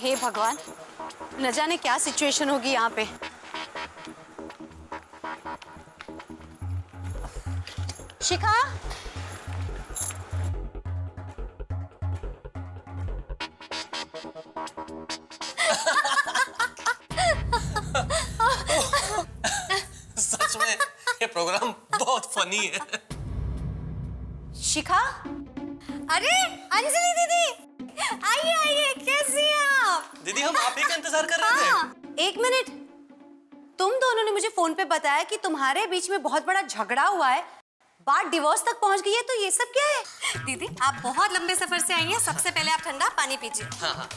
हे भगवान, न जाने क्या सिचुएशन होगी यहाँ पे। शिखा, सच में ये प्रोग्राम बहुत फनी है। शिखा, अरे अंजलि दीदी, आइए आइए, कैसी हैं आप? दीदी हम आप ही का इंतजार कर रहे थे। हाँ, एक मिनट, तुम दोनों ने मुझे फोन पे बताया कि तुम्हारे बीच में बहुत बड़ा झगड़ा हुआ है, बात डिवोर्स तक पहुंच गई है, तो ये सब क्या है? दीदी आप बहुत लंबे सफर से आई हैं, सबसे पहले आप ठंडा पानी पीजिए। हाँ।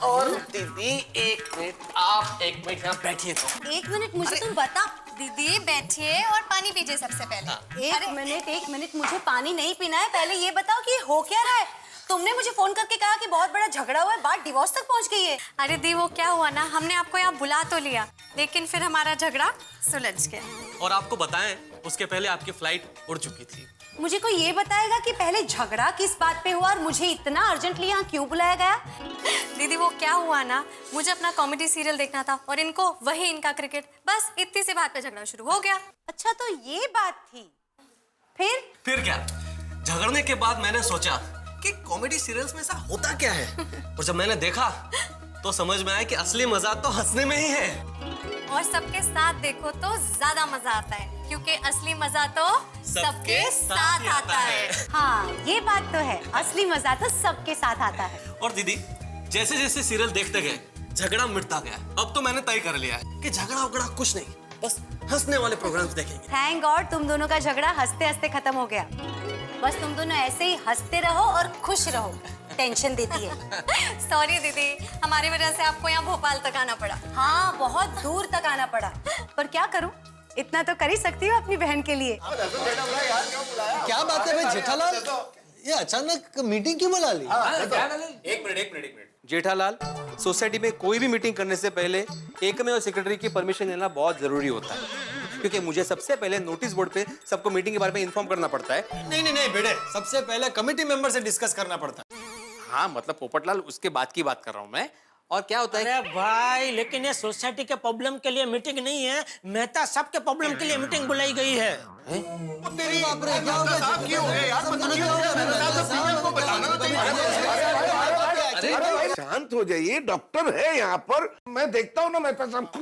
और दीदी एक मिनट, आप एक मिनट यहाँ बैठिए तो। एक मिनट, मुझे तुम बता। दीदी बैठिए और पानी पीजिए सबसे पहले। हाँ। एक मिनट, मुझे पानी नहीं पीना है, पहले ये बताओ कि हो क्या रहा है? तुमने मुझे फोन करके कहा कि बहुत बड़ा झगड़ा हुआ है, बात डिवोर्स तक पहुंच गई है। अरे दी वो क्या हुआ ना, हमने आपको यहाँ बुला तो लिया, लेकिन फिर हमारा झगड़ा सुलझ गया। और आपको बताएं, उसके पहले आपकी फ्लाइट उड़ चुकी थी। मुझे कोई ये बताएगा कि पहले झगड़ा किस बात पे हुआ और मुझे इतना अर्जेंटली यहाँ क्यों बुलाया गया? दीदी वो क्या हुआ ना, मुझे अपना कॉमेडी सीरियल देखना था और इनको वही इनका क्रिकेट, बस इतनी सी बात पे झगड़ा शुरू हो गया। अच्छा, तो ये बात थी। फिर क्या? झगड़ने के बाद मैंने सोचा कि कॉमेडी सीरियल्स में ऐसा होता क्या है, और जब मैंने देखा तो समझ में आया कि असली मजा तो हंसने में ही है। और सबके साथ देखो तो ज्यादा मजा आता है, क्योंकि असली मजा तो सबके साथ आता है। हाँ, ये बात तो है, असली मजा तो सबके साथ आता है। और दीदी जैसे जैसे सीरियल देखते गए झगड़ा मिटता गया। अब तो मैंने तय कर लिया है कि झगड़ा उगड़ा कुछ नहीं, बस हंसने वाले प्रोग्राम्स देखेंगे। थैंक गॉड तुम दोनों का झगड़ा हंसते हंसते खत्म हो गया। बस तुम दोनों ऐसे ही हंसते रहो और खुश रहो, टेंशन देती है। सॉरी दीदी, हमारी वजह से आपको यहाँ भोपाल तक आना पड़ा। हाँ, बहुत दूर तक आना पड़ा, पर क्या करूं, इतना तो कर ही सकती हूँ अपनी बहन के लिए। क्या बात है भाई जेठालाल, ये अचानक मीटिंग क्यों बुला ली? एक मिनट। जेठालाल, सोसाइटी में कोई भी मीटिंग करने से पहले एक में और सेक्रेटरी की परमिशन लेना बहुत जरूरी होता है, क्योंकि मुझे सबसे पहले नोटिस बोर्ड पे सबको मीटिंग के बारे में इन्फॉर्म करना पड़ता है। नहीं बेटे, सबसे पहले कमेटी मेंबर से डिस्कस करना पड़ता है। हाँ मतलब पोपटलाल, उसके बाद की बात कर रहा हूँ मैं। और क्या होता है? अरे भाई, लेकिन ये सोसाइटी के प्रॉब्लम के लिए मीटिंग नहीं है, मेहता साहब के प्रॉब्लम के लिए मीटिंग बुलाई गई है। तेरी बाप रे, क्या हो गया? क्यों है यार? शांत हो जाइए, डॉक्टर है यहाँ पर, मैं देखता हूँ ना मेहता साहब को।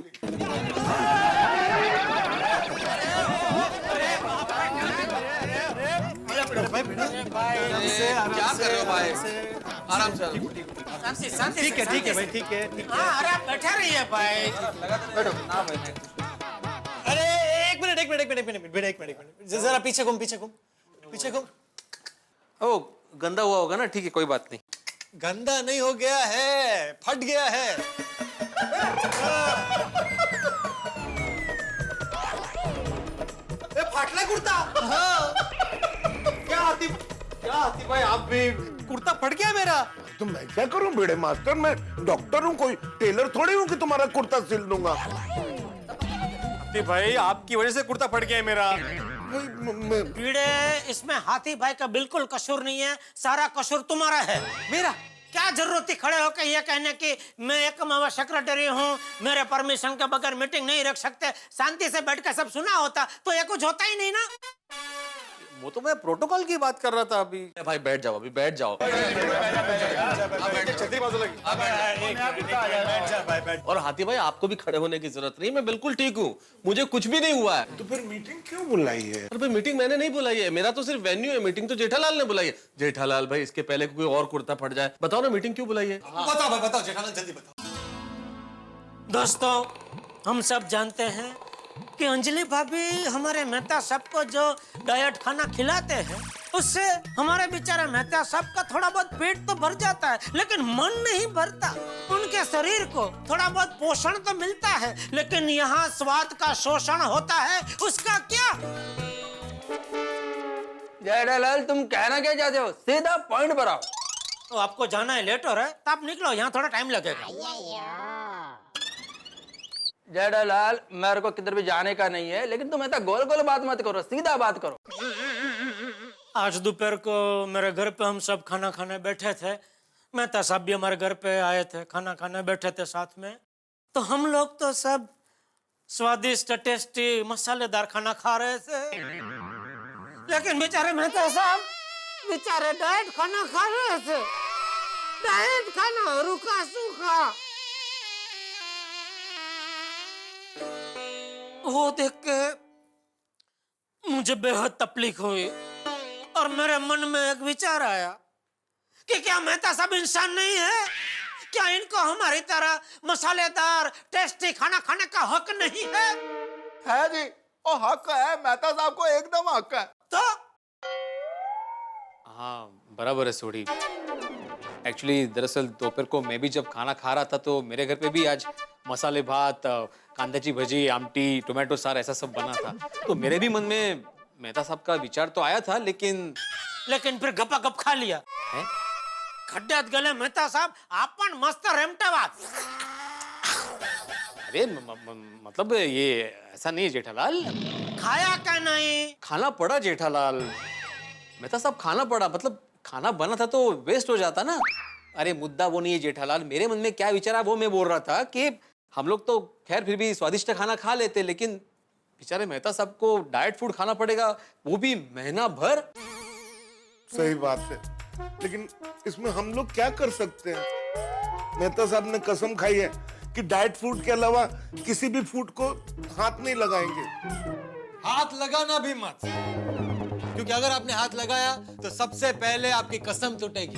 क्या कर रहे हो भाई? आराम से। ठीक है भाई, ठीक है। हाँ, अरे आप बैठे रहिए भाई। अरे एक मिनट, जरा पीछे घूम। ओ, गंदा हुआ होगा ना, ठीक है कोई बात नहीं। गंदा नहीं हो गया है, फट गया है। फाटला कुर्ता। हाँ। क्या हाथी भाई, आप भी कुर्ता फट गया मेरा। तो मैं क्या करूं बेड़े मास्टर, मैं डॉक्टर हूँ, कोई टेलर थोड़ी हूँ कि तुम्हारा कुर्ता सिल दूंगा। हाथी भाई, आपकी वजह से कुर्ता फट गया है मेरा। कीड़े, इसमें हाथी भाई का बिल्कुल कसूर नहीं है, सारा कसूर तुम्हारा है। मेरा क्या जरूरत थी खड़े होकर ये कहने की मैं एक सेक्रेटरी हूँ, मेरे परमिशन के बगैर मीटिंग नहीं रख सकते। शांति से बैठ कर सब सुना होता तो ये कुछ होता ही नहीं ना। वो तो मैं प्रोटोकॉल की बात कर रहा था अभी। भाई बैठ जाओ, अभी बैठ जाओ। छतरी बाजू लगी। और हाथी भाई, आपको भी खड़े होने की जरूरत नहीं, मैं बिल्कुल ठीक हूँ, मुझे कुछ भी नहीं हुआ है। तो फिर मीटिंग क्यों बुलाई है? अरे भाई, मीटिंग मैंने नहीं बुलाई है, मेरा तो सिर्फ वेन्यू है, मीटिंग तो जेठालाल ने बुलाई है। जेठालाल भाई, इसके पहले कोई और कुर्ता फट जाए, बताओ ना मीटिंग क्यों बुलाई है? बताओ जेठालाल, जल्दी बताओ। दोस्तों, हम सब जानते हैं कि अंजलि भाभी हमारे मेहता साहब को जो डाइट खाना खिलाते हैं, उससे हमारे बेचारे मेहता साहब का थोड़ा बहुत पेट तो भर जाता है, लेकिन मन नहीं भरता। उनके शरीर को थोड़ा बहुत पोषण तो मिलता है, लेकिन यहाँ स्वाद का शोषण होता है, उसका क्या? जेठालाल, तुम कहना क्या चाहते हो? सीधा पॉइंट पर आओ। तो आपको जाना है, लेट हो रहा है, तो आप निकलो, यहाँ थोड़ा टाइम लगेगा। जेठालाल, मेरे को किधर भी जाने का नहीं है, लेकिन तुम ऐसा गोल गोल बात मत करो, सीधा बात करो। आज दोपहर को मेरे घर पे हम सब खाना खाने बैठे थे, मेहता साहब भी हमारे घर पे आए थे, खाना खाने बैठे थे साथ में। तो हम लोग तो सब स्वादिष्ट टेस्टी मसालेदार खाना खा रहे थे, लेकिन बेचारे मेहता साहब बेचारे डाइट खाना खा रहे थे। डाइट खाना, रूखा सूखा। वो देख के मुझे बेहद तकलीफ हुई और मेरे मन में एक विचार आया कि क्या मेहता साहब इंसान नहीं है? क्या इनको हमारी तरह मसालेदार टेस्टी खाना खाने का हक नहीं है? है जी, ओ हक है, मेहता साहब को एकदम हक है। तो हाँ बराबर है सोडी। एक्चुअली दरअसल दोपहर को मैं भी जब खाना खा रहा था तो मेरे घर पे भी आज मसाले भात, कांद्याची भजी, आमटी, टोमेटो सार ऐसा सब बना था। तो मेरे भी मन में मेहता साहब का विचार तो आया था, लेकिन फिर गपा गप खा लिया है? खड्ड्यात गेले मेहता साहब, आपण मस्त रेमटावात। अरे मतलब ये ऐसा नहीं जेठालाल। खाया क्या नहीं? खाना पड़ा जेठालाल, मेहता साहब खाना पड़ा, मतलब खाना बना था तो वेस्ट हो जाता ना। अरे मुद्दा वो नहीं है जेठालाल, मेरे मन में क्या विचार है वो मैं बोल रहा था कि हम लोग तो खैर फिर भी स्वादिष्ट खाना खा लेते, लेकिन बेचारे मेहता साहब को डाइट फूड खाना पड़ेगा, वो भी महीना भर। सही बात है, लेकिन इसमें हम लोग क्या कर सकते हैं? मेहता साहब ने कसम खाई है कि डाइट फूड के अलावा किसी भी फूड को हाथ नहीं लगाएंगे। हाथ लगाना भी मत, क्योंकि अगर आपने हाथ लगाया तो सबसे पहले आपकी कसम टूटेगी,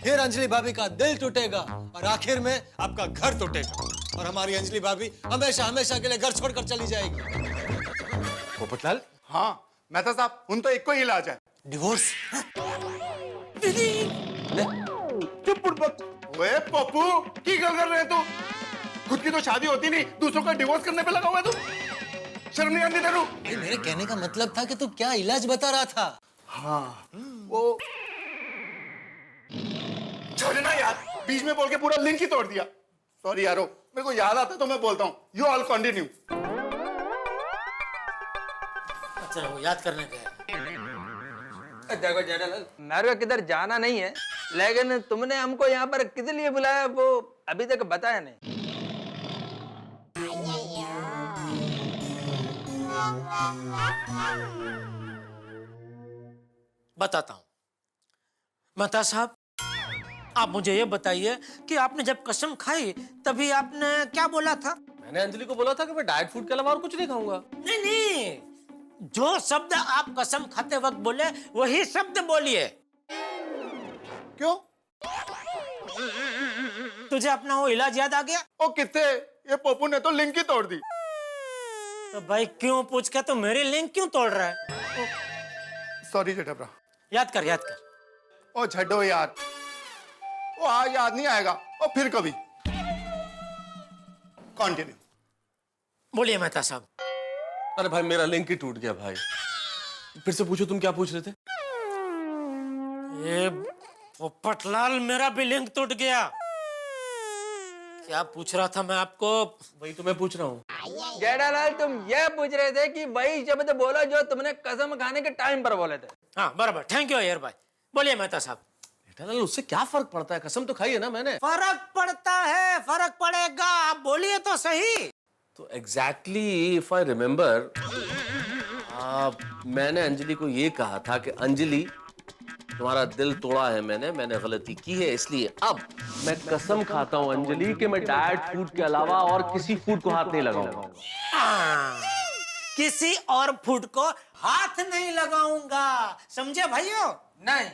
फिर अंजलि भाभी का दिल टूटेगा और आखिर में आपका घर टूटेगा और हमारी अंजलि भाभी हमेशा हमेशा के लिए घर छोड़कर चली जाएगी। पोपटलाल, हाँ मेहता साहब उन तो एक को ही इलाज है, डिवोर्स। चुप बुड़बक। ओए पप्पू की गल कर रहे हैं तू? खुद की तो शादी होती नहीं, दूसरों का डिवोर्स करने पे लगा हुआ है तू। शर्म नहीं आती तेरू? मेरे कहने का मतलब था कि तू क्या इलाज बता रहा था। हाँ वो छोड़े ना यार, बीच में बोल के पूरा लिंक ही तोड़ दिया। सॉरी यारो, मेरे को याद आता तो मैं बोलता हूँ। You all continue. अच्छा वो याद करने का है। देखो जेठालाल, मेरे को किधर जाना नहीं है, लेकिन तुमने हमको यहाँ पर किस लिए बुलाया वो अभी तक बताया नहीं। बताता हूं। मेहता साहब, आप मुझे ये बताइए कि आपने जब कसम खाई तभी आपने क्या बोला था? मैंने अंजलि को बोला था कि मैं डाइट फूड के अलावा और कुछ नहीं खाऊंगा। नहीं नहीं, जो शब्द आप कसम खाते वक्त बोले वही शब्द बोलिए। क्यों? तुझे अपना वो इलाज याद आ गया? ओ कितने, ये पप्पू ने तो लिंक ही तोड़ दी। तो भाई क्यों पूछ के तो मेरी लिंक क्यों तोड़ रहा है? सॉरी जेठाब्रा। याद कर याद कर। ओ छड्डो यार, वो आज याद नहीं आएगा, और फिर कभी। कंटिन्यू। बोलिए मेहता साहब। अरे भाई मेरा लिंक ही टूट गया भाई। फिर से पूछो, तुम क्या पूछ रहे थे? ये पोपटलाल, मेरा भी लिंक टूट गया। क्या पूछ रहा था मैं आपको? वही तो मैं पूछ रहा हूँ। जेठालाल, तुम ये पूछ रहे थे कि वही शब्द बोलो जो तुमने कसम खाने के टाइम पर बोले थे। हाँ बराबर, थैंक यू यार भाई। बोलिए मेहता साहब। जेठालाल, उससे क्या फर्क पड़ता है? कसम तो खाई है ना मैंने। फर्क पड़ता है, फर्क पड़ेगा, आप बोलिए तो सही। तो एग्जैक्टली इफ आई रिमेम्बर, मैंने अंजलि को ये कहा था कि अंजलि तुम्हारा दिल तोड़ा है मैंने गलती की है, इसलिए अब मैं कसम खाता हूँ अंजलि कि मैं डाइट फूड के अलावा और किसी फूड को हाथ नहीं लगाऊंगा। किसी और फूड को हाथ नहीं लगाऊंगा, समझे भाइयों? नहीं,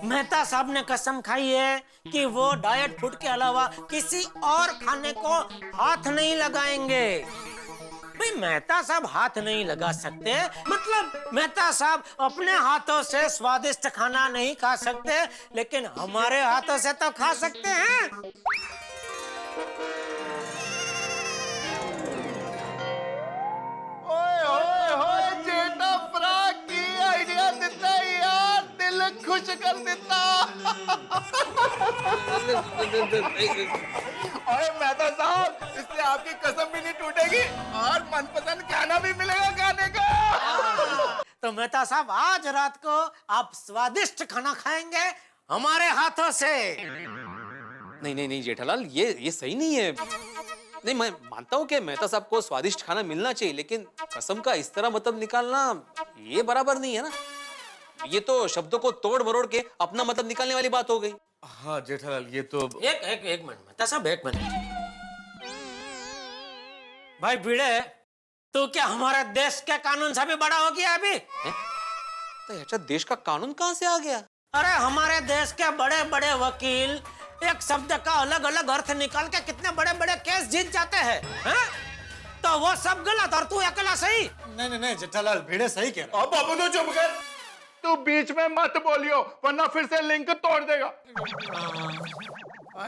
मेहता साहब ने कसम खाई है कि वो डाइट फूड के अलावा किसी और खाने को हाथ नहीं लगाएंगे। भाई मेहता साहब हाथ नहीं लगा सकते, मतलब मेहता साहब अपने हाथों से स्वादिष्ट खाना नहीं खा सकते, लेकिन हमारे हाथों से तो खा सकते हैं। ओए ओए ओए, जेठाब्रा की आइडिया देता है यार, दिल खुश कर देता। ओए मेहता साहब, इससे आपकी कसम भी नहीं टूटेगी और मनपसंद खाना भी मिलेगा खाने का। तो मेहता साहब, आज रात को आप स्वादिष्ट खाना खाएंगे हमारे हाथों से। नहीं नहीं नहीं जेठालाल, ये सही नहीं है। नहीं, मैं मानता हूँ कि मेहता साहब को स्वादिष्ट खाना मिलना चाहिए, लेकिन कसम का इस तरह मतलब निकालना ये बराबर नहीं है ना। ये तो शब्दों को तोड़ मरोड़ के अपना मतलब निकालने वाली बात हो गई। हाँ जेठालाल, ये तो एक मिनट मेहता साहब, एक मिनट। भाई भिड़े, तू क्या हमारे देश के कानून से भी बड़ा हो गया अभी? तो अच्छा, देश का कानून कहाँ से आ गया? अरे हमारे देश के बड़े बड़े वकील एक शब्द का अलग अलग अर्थ निकाल के कितने बड़े बड़े केस जीत जाते हैं, हैं? तो वो सब गलत और तू अकेला सही। नहीं नहीं नहीं जेठालाल, भिड़े सही कह रहा है। अब बाबू तो चुप कर, तू बीच में मत बोलियो वरना फिर से लिंक तोड़ देगा।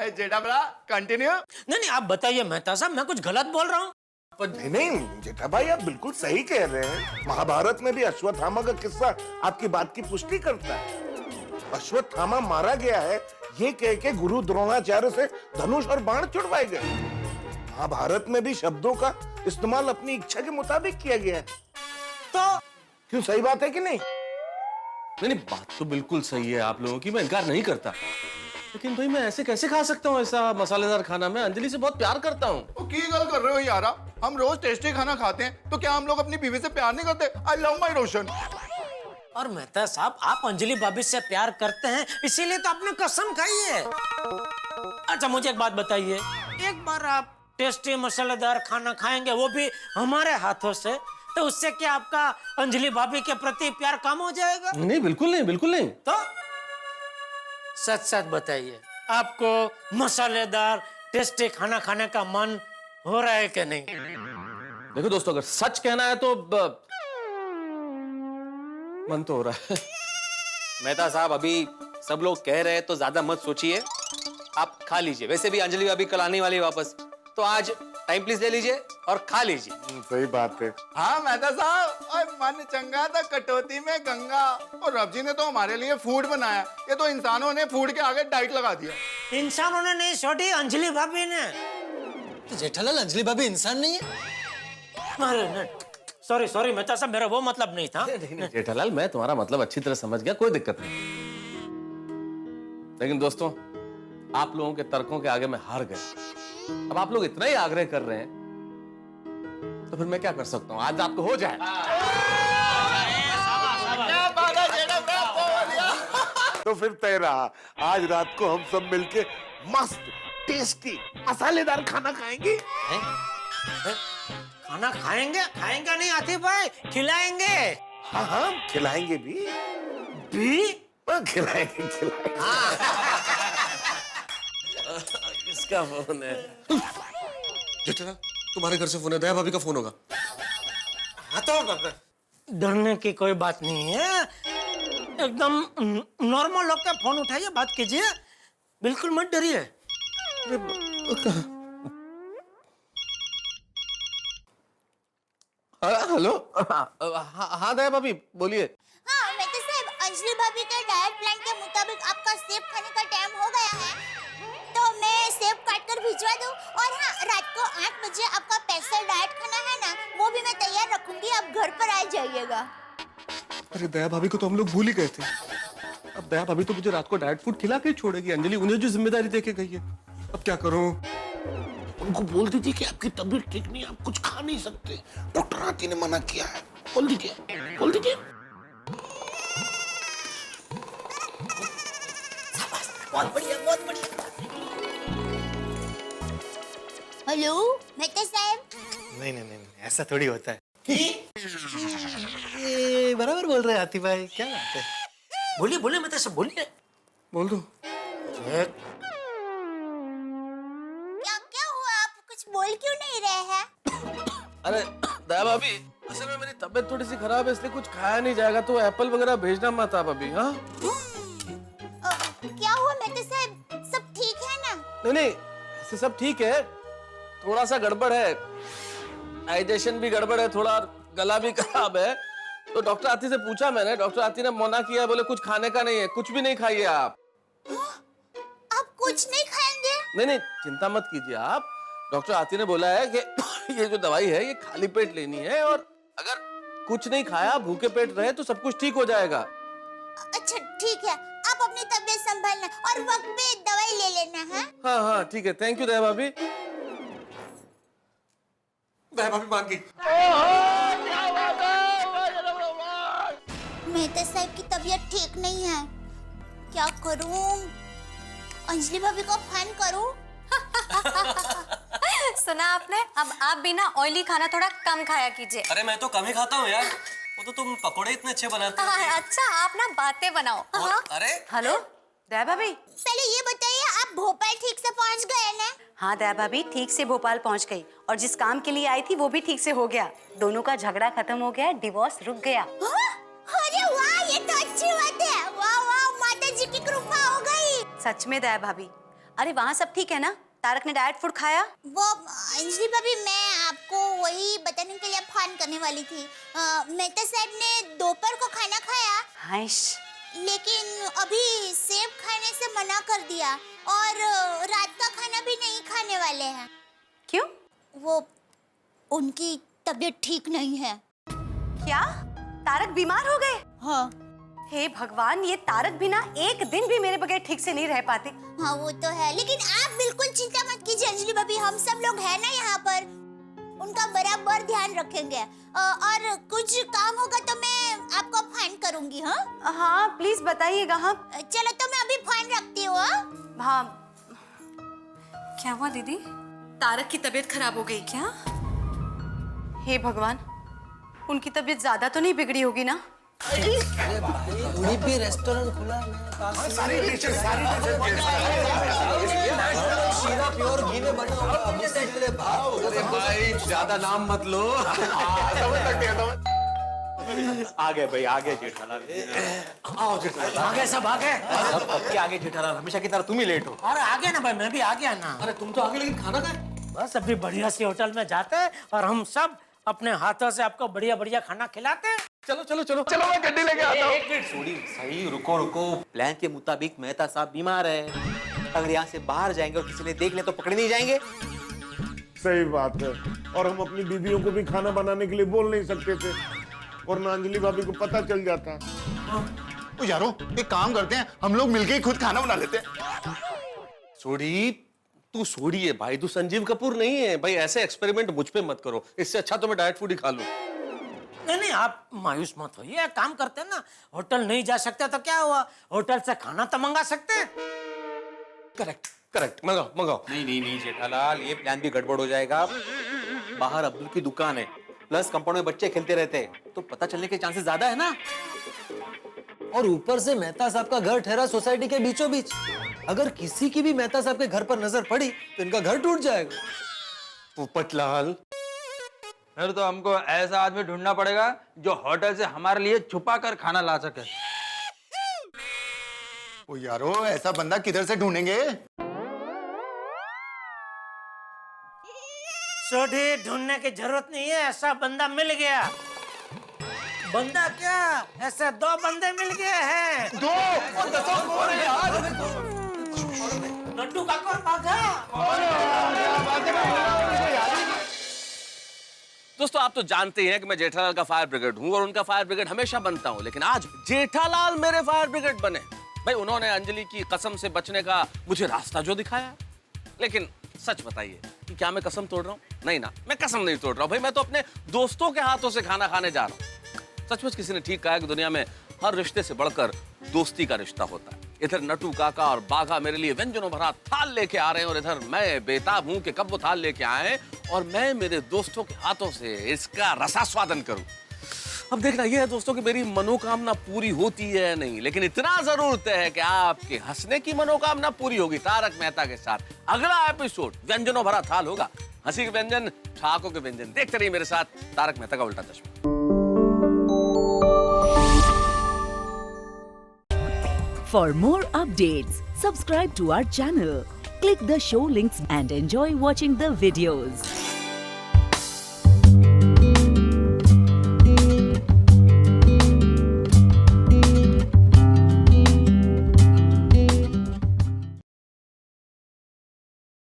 जेठा बड़ा कंटिन्यू। नहीं आप बताइए मेहता साहब, मैं कुछ गलत बोल रहा हूँ? नहीं नहीं जेठा भाई, आप बिल्कुल सही कह रहे हैं। महाभारत में भी अश्वत्थामा का किस्सा आपकी बात की पुष्टि करता है। अश्वत्थामा मारा गया है ये कह के गुरु द्रोणाचार्य से धनुष और बाण छुड़वाए गए। महाभारत में भी शब्दों का इस्तेमाल अपनी इच्छा के मुताबिक किया गया है। तो क्यों, सही बात है कि नहीं? नहीं नहीं, बात तो बिल्कुल सही है आप लोगों की, मैं इनकार नहीं करता, लेकिन भाई मैं ऐसे कैसे खा सकता हूँ ऐसा मसालेदार खाना? मैं अंजलि से बहुत प्यार करता हूँ। की गल कर रहे हो यारा? हम रोज टेस्टी खाना खाते हैं, तो क्या हम लोग अपनी बीवी से प्यार नहीं करते? आई लव माय रोशन। और मेहता साहब, आप अंजलि भाभी से प्यार करते हैं, इसीलिए तो आपने कसम खाई है। अच्छा मुझे एक बात बताइए, एक बार आप टेस्टी मसालेदार खाना खाएंगे, वो भी हमारे हाथों से, तो उससे क्या आपका अंजलि भाभी के प्रति प्यार कम हो जाएगा? नहीं बिल्कुल नहीं, बिल्कुल नहीं। तो सच सच बताइए, आपको मसालेदार टेस्टी खाना खाने का मन हो रहा है कि नहीं? देखो दोस्तों, अगर सच कहना है तो मन तो हो रहा है। मेहता साहब, अभी सब लोग कह रहे हैं तो ज्यादा मत सोचिए, आप खा लीजिए। वैसे भी अंजलि अभी कल आने वाली वापस, तो आज टाइम प्लीज ले लीजिए और खा लीजिए। सही बात है। हाँ मेहता साहब, मन चंगा था कटौती में गंगा। और रब जी ने तो हमारे लिए फूड बनाया, ये तो इंसानों ने फूड के आगे डाइट लगा दिया। इंसानों ने नहीं छोड़ी, अंजलि भाभी ने। तो जेठालाल, अंजलि भाभी इंसान नहीं है? अरे नहीं, सॉरी मेहता साहब, मेरा वो मतलब नहीं था। नहीं जेठालाल, मैं तुम्हारा मतलब अच्छी तरह समझ गया, कोई दिक्कत नहीं। लेकिन दोस्तों, आप लोगों के तर्कों के आगे मैं हार गया। अब आप लोग इतना ही आग्रह कर रहे हैं, तो फिर मैं क्या कर सकता हूँ? आज रात को हो जाए। तो फिर तय रहा, आज रात को हम सब मिलके मस्त टेस्टी मसालेदार खाना खाएंगे। खाना खाएंगे? खाएंगे नहीं आतिफ भाई, खिलाएंगे। हाँ हाँ खिलाएंगे भी। खिलाएंगे। इसका फोन है। जेठालाल, तुम्हारे घर से फोन है, दया भाभी का फोन होगा। हाँ तो डरने की कोई बात नहीं है, एकदम नॉर्मल लोग का फोन उठाइए, बात कीजिए, बिल्कुल मत डरिए। हेलो। हाँ दया भाभी, बोलिए। हाँ मेहता साहब, अंजलि भाभी के डाइट प्लान के मुताबिक आपका सेब खाने का टाइम हो गया है, तो मैं सेब काट कर भिजवा दूं। और हाँ, रात को 8 बजे आपका स्पेशल डाइट खाना है ना, वो भी मैं तैयार रखूंगी, आप घर पर आ जाइएगा। अरे दया भाभी को तो हम लोग भूल ही गए थे। अब दया भाभी तो मुझे रात को डाइट फूड खिला के ही छोड़ेगी। अंजलि उन्हें जो जिम्मेदारी देके गई है, अब क्या करूं? उनको बोल दीजिए कि आपकी तबीयत ठीक नहीं है, आप कुछ खा नहीं सकते, डॉक्टर आती ने मना किया है। बोल दीजिए। बहुत बढ़िया। हेलो मेहता साहब। नहीं, ऐसा थोड़ी होता है। ये बराबर बोल रहे हैं आतिफ भाई, क्या बात है? बोलिए मेहता साहब, बोलिए। बोल दो। क्या हुआ, आप कुछ बोल क्यों नहीं रहे हैं? अरे दया भाभी, असल में मेरी तबीयत थोड़ी सी खराब है, इसलिए कुछ खाया नहीं जाएगा, तो एप्पल वगैरह भेजना मत आप अभी। हाँ क्या हुआ मेहता साहब, सब ठीक है ना? नहीं, ऐसे सब ठीक है, थोड़ा सा गड़बड़ है, डाइजेशन भी गड़बड़ है, थोड़ा गला भी खराब है। तो डॉक्टर आती से पूछा मैंने, डॉक्टर आती ने मना किया, बोले कुछ खाने का नहीं है, कुछ भी नहीं खाइए आप। आप कुछ नहीं खाएंगे? नहीं, चिंता मत कीजिए आप। डॉक्टर आती ने बोला है कि ये जो दवाई है ये खाली पेट लेनी है, और अगर कुछ नहीं खाया, भूखे पेट रहे तो सब कुछ ठीक हो जाएगा। अच्छा ठीक है, आप अपनी तबीयत संभालना और वक्त पे दवाई ले लेना है। हाँ हाँ ठीक है, थैंक यू दया भाभी। दया भाभी मान गई। मेहता साहब की तबीयत ठीक नहीं है, क्या करूं? अंजलि भाभी को फोन करूं? सुना आपने? अब आप भी ना ऑयली खाना थोड़ा कम खाया कीजिए। अरे मैं तो कम ही खाता हूँ यार, वो तो तुम पकोड़े इतने अच्छे बनाते हो। अच्छा, आप ना बातें बनाओ। अरे हेलो दया भाभी। पहले ये बताइए, आप भोपाल ठीक से पहुंच गए ना? हाँ दया भाभी, ठीक से भोपाल पहुंच गई और जिस काम के लिए आई थी वो भी ठीक से हो गया। दोनों का झगड़ा खत्म हो गया, डिवोर्स रुक गया। अरे वाह, ये तो अच्छी बात है। वाह वाह, माता जी की कृपा हो गई। सच में दया भाभी। अरे वहाँ सब ठीक है ना? तारक ने डाइट फूड खाया? वो अंजलि भाभी, मैं आपको वही बताने के लिए फोन करने वाली थी। मेहता साहब ने दोपहर को खाना खाया, हाइश, लेकिन अभी सेब खाने से मना कर दिया और रात का खाना भी नहीं खाने वाले हैं। क्यों? वो उनकी तबीयत ठीक नहीं है। क्या तारक बीमार हो गए? हाँ। हे भगवान, ये तारक भी ना एक दिन भी मेरे बगैर ठीक से नहीं रह पाते। हाँ वो तो है, लेकिन आप बिल्कुल चिंता मत कीजिए अंजलि भाभी, हम सब लोग हैं ना यहाँ पर, उनका बराबर ध्यान रखेंगे। और कुछ काम होगा तो मैं आपको फोन करूंगी। हाँ हाँ प्लीज बताइएगा। हाँ चलो तो मैं अभी फोन रखती हूँ। हाँ। क्या हुआ दीदी? तारक की तबीयत खराब हो गई क्या? हे भगवान, उनकी तबीयत ज्यादा तो नहीं बिगड़ी होगी ना? वहीं पे रेस्टोरेंट खुला है, सारी डिशेस शीरा प्योर घी में बना हुआ। अरे भाई ज्यादा नाम मत लो। आ गए भाई, आ गए जेठालाल। आओ जेठालाल। आगे सब आगे। सबके आगे जेठालाल, हमेशा की तरह तुम ही लेट हो। अरे आगे ना भाई, मैं भी आ गया ना। अरे तुम तो आगे, लेकिन खाना का बस अभी बढ़िया सी होटल में जाते हैं और हम सब अपने हाथों से आपको बढ़िया बढ़िया खाना खिलाते हैं। चलो चलो चलो चलो, मैं गड्डी लेके आता हूँ। एक मिनट सोडी, सही रुको रुको। प्लान के मुताबिक मेहता साहब बीमार है, अगर यहाँ से बाहर जाएंगे और किसी ने देख ले तो पकड़े नहीं जाएंगे। सही बात है, और हम अपनी बीवियों को भी खाना बनाने के लिए बोल नहीं सकते थे, और ना अंजलि भाभी को पता चल जाता। तो यारो एक काम करते हैं, हम लोग मिलके ही खुद खाना बना लेते हैं। सोडी, तू सोडी है भाई, तू संजीव कपूर नहीं है भाई। ऐसे एक्सपेरिमेंट मुझ पे मत करो, इससे अच्छा तो मैं डाइट फूड ही खा लूं। नहीं नहीं, आप मायूस मत होइए, काम करते हैं ना, होटल नहीं जा सकते तो क्या हुआ, होटल से खाना तो मंगा सकते हैं। करेक्ट करेक्ट, मंगाओ मंगाओ। नहीं नहीं नहीं जेठालाल, ये प्लान भी गड़बड़ हो जाएगा। बाहर अब्दुल की दुकान है, प्लस कंपाउंड में बच्चे खेलते रहते हैं, तो पता चलने के चांसेस ज्यादा है ना। और ऊपर से मेहता साहब का घर ठहरा सोसाइटी के बीचों बीच, अगर किसी की भी मेहता साहब के घर पर नजर पड़ी तो इनका घर टूट जाएगा। पोपटलाल, फिर तो हमको ऐसा आदमी ढूंढना पड़ेगा जो होटल से हमारे लिए छुपा कर खाना ला सके। ओ यारो, ऐसा बंदा किधर से ढूंढेंगे? सोडी, ढूंढने की जरूरत नहीं है, ऐसा बंदा मिल गया। बंदा क्या, ऐसे 2 बंदे मिल गए हैं। 2 और 10 कौन है यार? लड्डू का कौन भागा? दोस्तों आप तो जानते हैं कि मैं जेठालाल का फायर ब्रिगेड हूं और उनका फायर ब्रिगेड हमेशा बनता हूं, लेकिन आज जेठालाल मेरे फायर ब्रिगेड बने। भाई उन्होंने अंजलि की कसम से बचने का मुझे रास्ता जो दिखाया, लेकिन सच बताइए कि क्या मैं कसम तोड़ रहा हूं? नहीं ना, मैं कसम नहीं तोड़ रहा हूं भाई, मैं तो अपने दोस्तों के हाथों से खाना खाने जा रहा हूं। सचमुच किसी ने ठीक कहा है कि दुनिया में हर रिश्ते से बढ़कर दोस्ती का रिश्ता होता है। इधर नटू काका और बाघा मेरे लिए व्यंजनों भरा थाल लेके आ रहे हैं और इधर मैं बेताब हूं कि कब वो थाल लेके आए और मैं मेरे दोस्तों के हाथों से इसका रसास्वादन करूं। अब देखना यह है दोस्तों कि मेरी मनोकामना पूरी होती है या नहीं, लेकिन इतना जरूर तय है कि आपके हंसने की मनोकामना पूरी होगी तारक मेहता के साथ। अगला एपिसोड व्यंजनों भरा थाल होगा, हंसी के व्यंजन, ठाकों के व्यंजन। देखते रहिए मेरे साथ तारक मेहता का उल्टा चश्मा। For more updates, subscribe to our channel, click the show links and enjoy watching the videos.